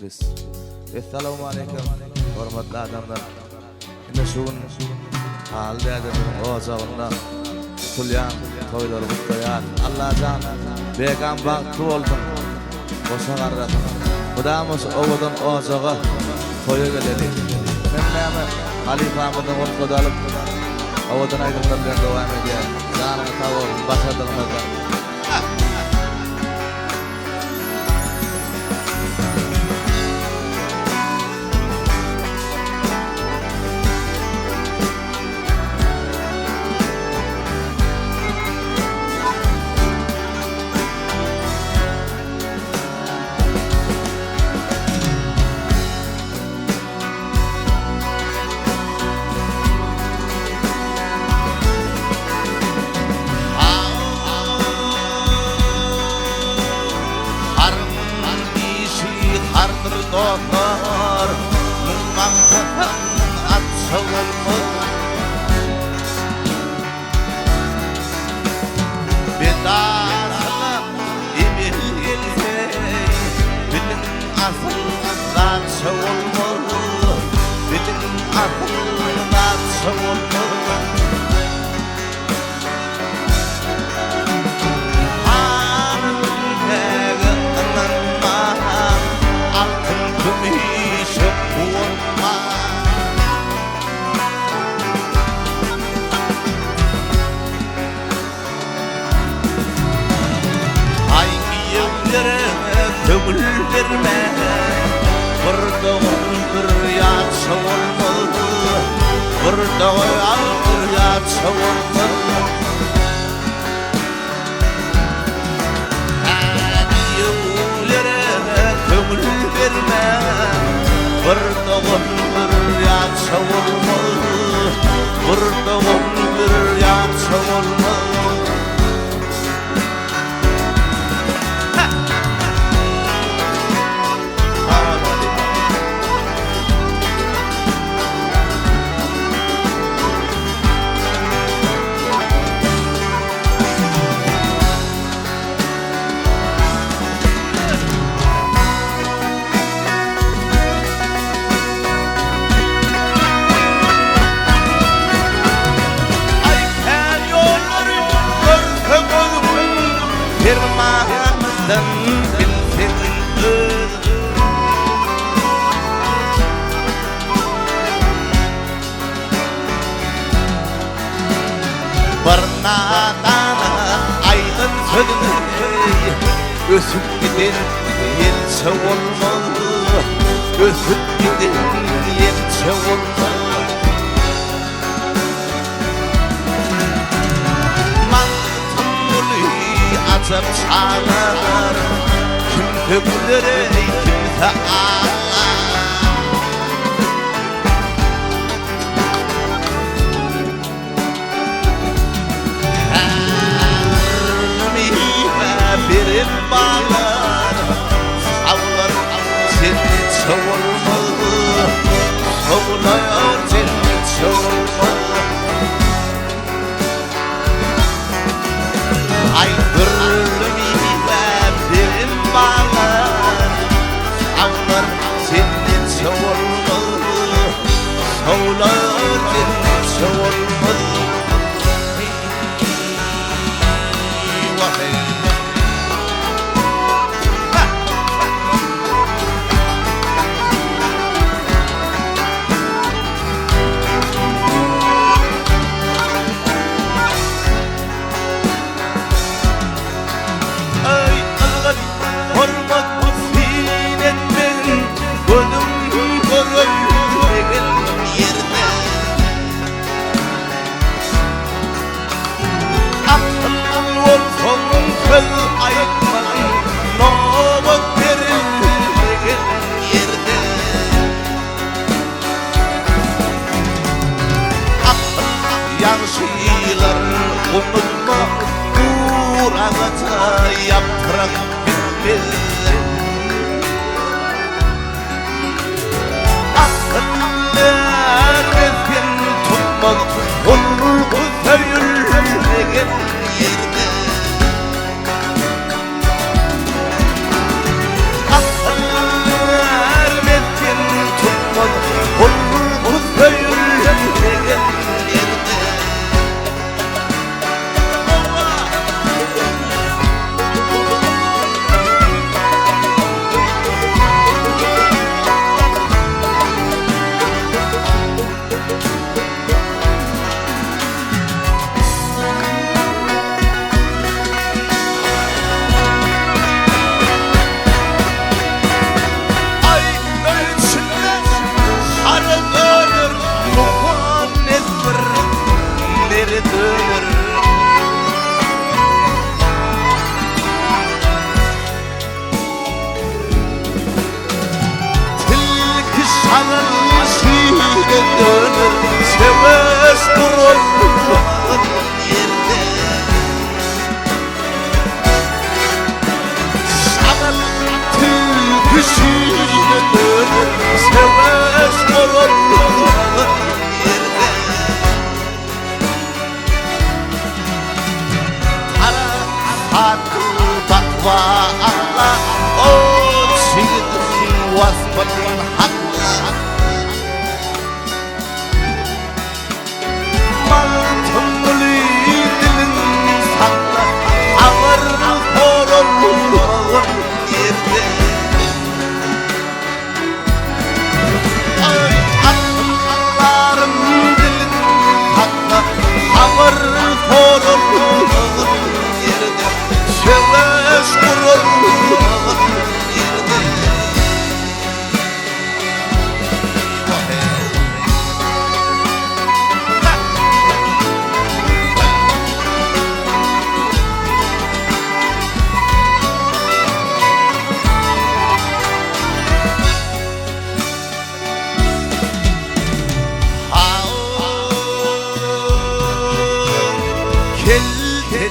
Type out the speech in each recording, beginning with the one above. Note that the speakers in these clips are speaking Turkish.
Biz. Esselamu aleyküm. Hormatly adamlar. Ine şuun halde adamın ocağında kulyan toylar kutlayan Allah'tan begam baktı oldum. Boşa garrat. Hudamız oğudun ocağa toya geledik. Menneme halifamızın ortada alıp oğudun aydınlarından devam ediyor. Canını tavır başardığımızda. Doktor Mümmantıkın atşılılmı Bedasını ibil ilgey Bilin asıldan çoğulmu Bilin asıldan çoğulmu Kömül verme Vurduğun bir yatsı olmalı Vurduğun bir yatsı olmalı Hediyelere kömül verme Vurduğun bir yatsı olmalı Vurduğun bir yatsı olmalı Firmamızdan bilsin öz Barnadan aydın sözünü Ösüp gidin yelçe olmalı Ösüp gidin yelçe olmalı Açıp çağlar Kimse bilir kimse ağlar Hernimiyle birim bağlar Savlar seni çoğulmalı Çoğular seni çoğulmalı Ay gırrımıyla birim bağlar Savlar seni çoğulmalı Çoğular seni çoğulmalı dönür Seves durulmaz yerde Şanın tüyüşüyle dönür Seves durulmaz yerde Ara hakkı takva Allah O çiğdir vasfının hakkı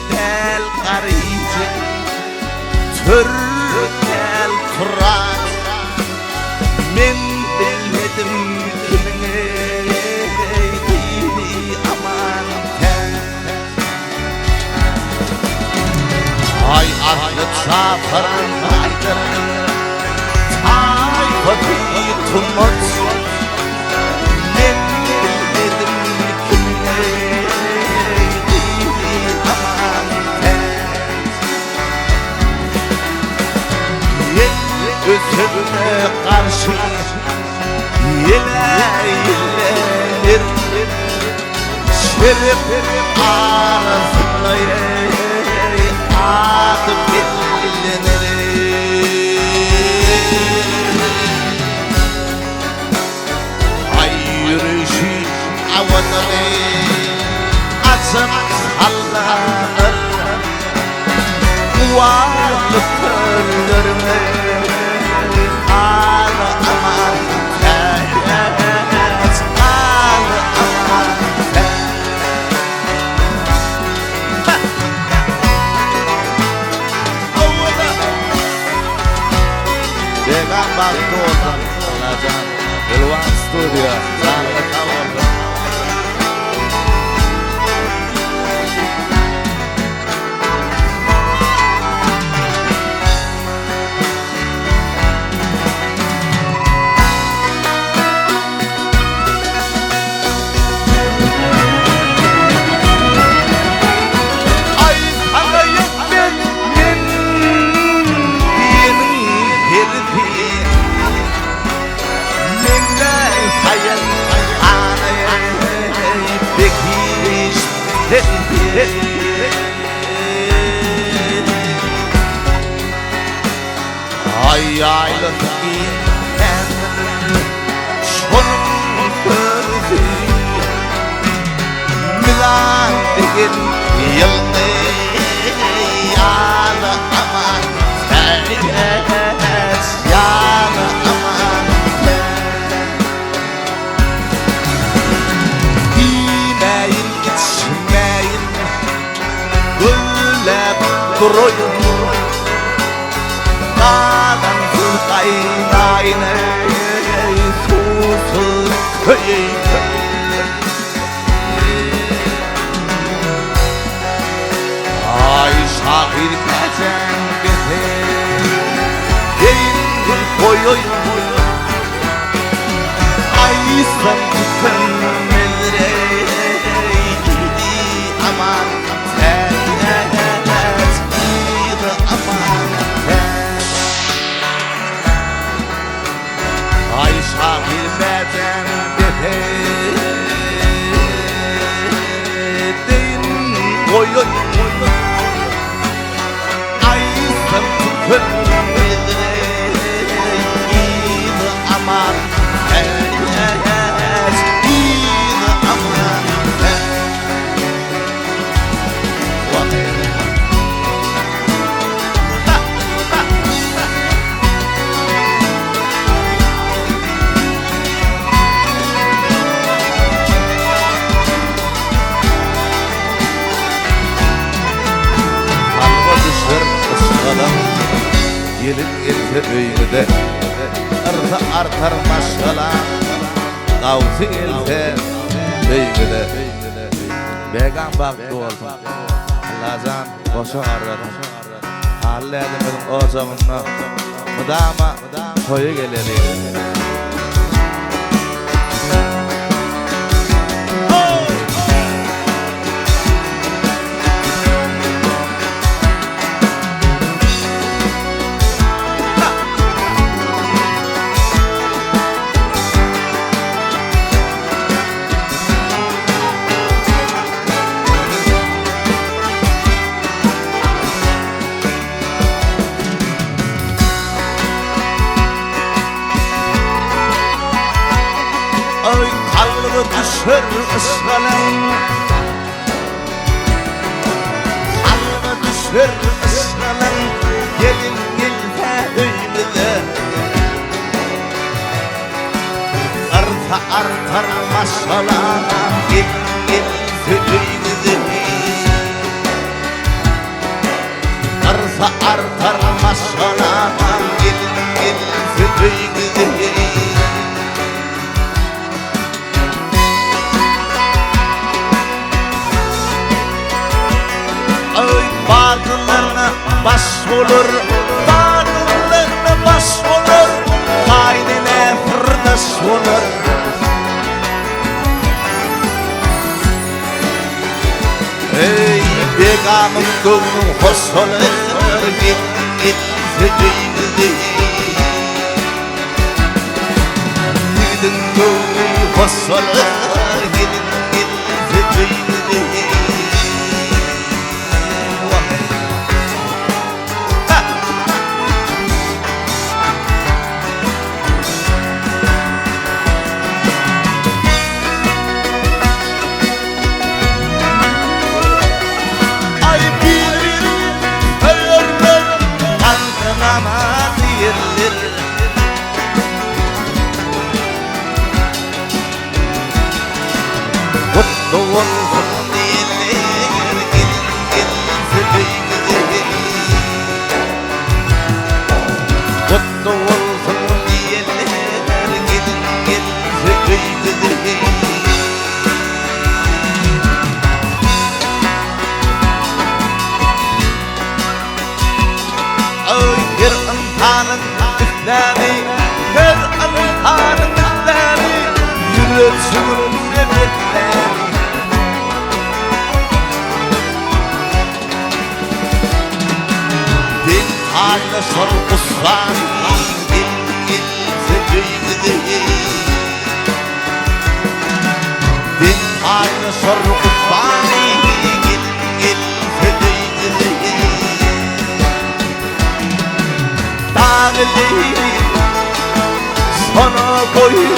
Kel qarayıcı Türkel turan Men bilmedim kimini aman ten Ay ahlı çaparan aydarın Tayfadi tumut Men bilmedim Özüne karşı yelenir Şerif arasında adı bilinir Ay yürüyüşü avanları açıp sallanır Varlık önlerine Llegan Barcosa, el One Studio, Sale Calor. Ay aylık giyen şunun gözü Milan değil yıldı Yalı aman tercih Yalı aman Yemeyin içmeyin Gülep duruyun Dağdan kız kaynağını susuz köyü Ay şahir kaçan getir Değil koyuyun Ay sen tükenmelere Gidi aman Ay şahir beden dedin koyun Ay sen tükenmelere Gidi aman Gidi aman öýüde ırza artar maşgala gawsy else öýüde began bagdy bolsun Allah'tan boşa ararım hallerimiz ocağına mudama koyu geleli düşür ıskalım Kalbı düşür ıskalım Gelin gilfe öýüde Arta artar maşalan Gelin gilfe öýüde Arta artar maşalan Gelin gilfe öýüde Bağlarına baş olur, bağlarına baş olur, haynine fırdaş olur. Ey begamın gönlü hoş olur, git fıdıydı. Gidin gönlü hoş olur, git fıdıydı. Mutlu olsun diyeler gel fıdıydı Mutlu olsun diyeler gel fıdıydı Oy bir imtihanın üflemi bir imtihanın üflemi yürütsün nefretler Aynı soru ısrar Gel fıdıydı Bin aynı soru ısrar Gel fıdıydı Dağılı sana koyun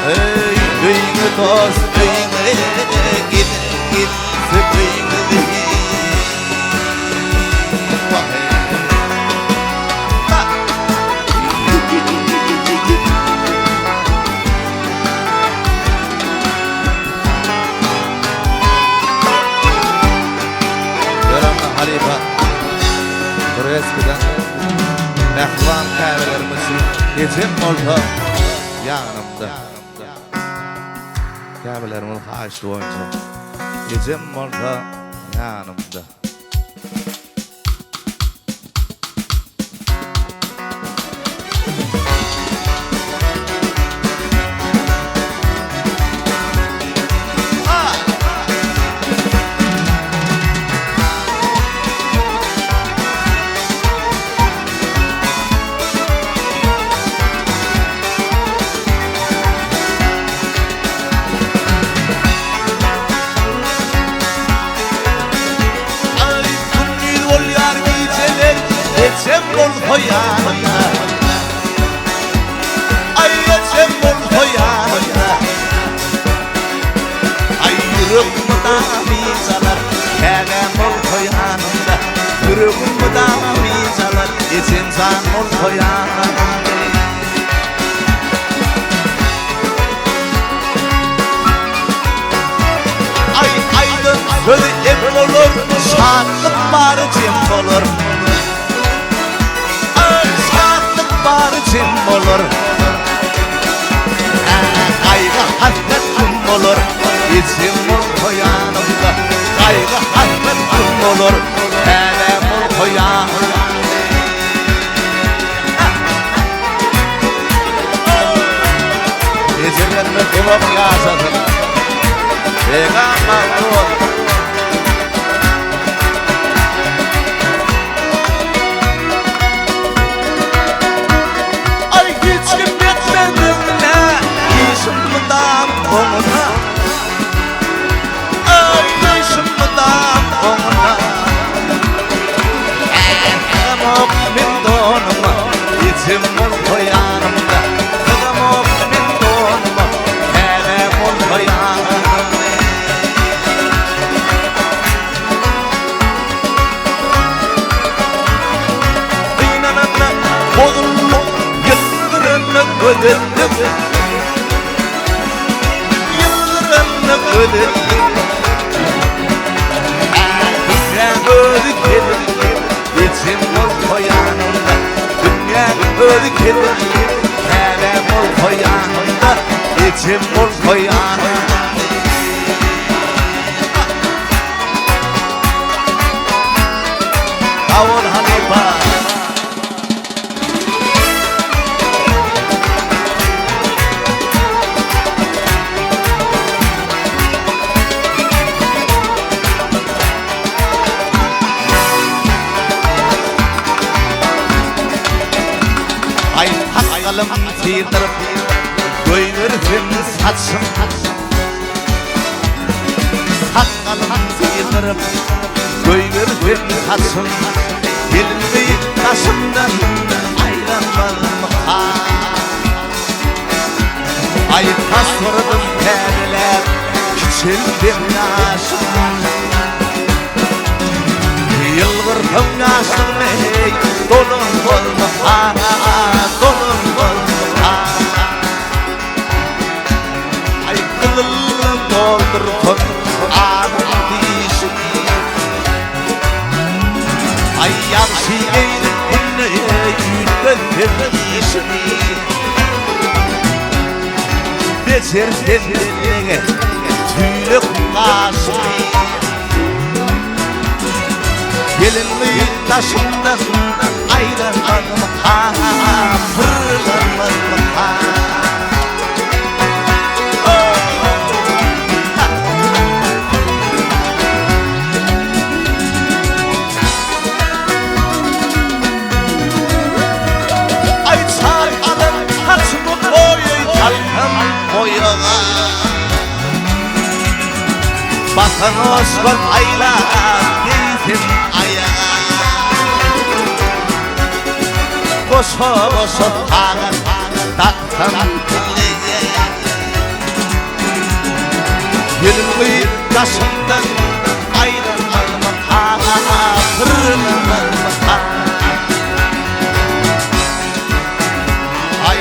Ey düğünü dost düğünü Gel fıdıydı Halifa Eskiden mehvan kahvelerimiz yetim olsa yanımda kahvelerimiz haşlı oyunca yetim olsa yanımda Yüreğimi dağlamayacaklar Yetim zan ol koyanlar Ay aydın sözü em olur Şanlık bari cem olur olur Hele mol koyan Gecelerimi bulup yaşadım Peygamber ol Ay hiç kim etmedim ne İşim bundan onuna Ay işim bundan onuna Mümin donuma İçim ol koyanımda Mümin donuma Hele ol koyanımda Boğulma yıldırını ödedim Yıldırını ödedim Dünya ödedim İçim ol koyanımda Dünya ödedim Hele ol koyanımda İçim ol koyanımda Kavur Hanifa Ay hakalım sıyırtırıp Göğürüm saçım Hakalım sıyırtırıp Göğürüm saçım Dilimi taşımdan ayrılmam Ay tasvırdım perdeler Küçüldüm yaşım Yılgırdım yaşım ey Dolun olma Dolun olma Ay kılını doldurdum Ağrım dişim Ay yavşi eğdim bunu Yüklöndüm dişimi Becerdim diline Tüylü kaşımı Gelinli taşımdan ayrılmadım Fırlanmadım Ay çarkalım kaçımı boyu Çalkım boyu Bakın Osman ayla Gizim ayağa Boşa boşa ağır Taktım dilleye Yürüyü taşımdan ayrılmadım Fırlanmadım Ay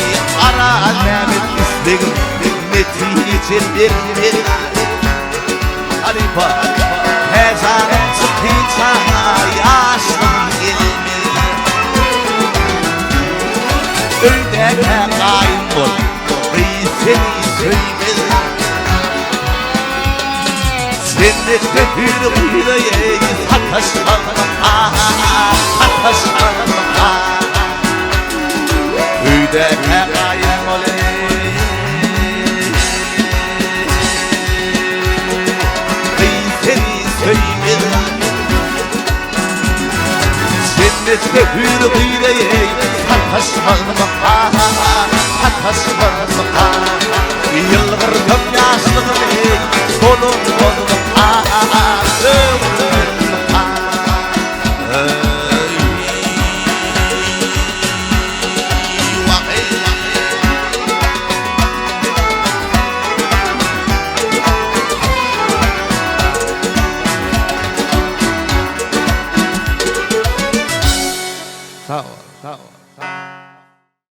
ara nemin istedim Netice bir Hanifa Hezanım sıkıysa yaşım gelmiyor Öldeme kaym ol Seni söyledim Seni köpür kuyruğu Sataşmam Sataşmam Öldeme kaym ol Sennetme hür gıyreye Sataşmam Sataşmam Yılgırdım yaşlığım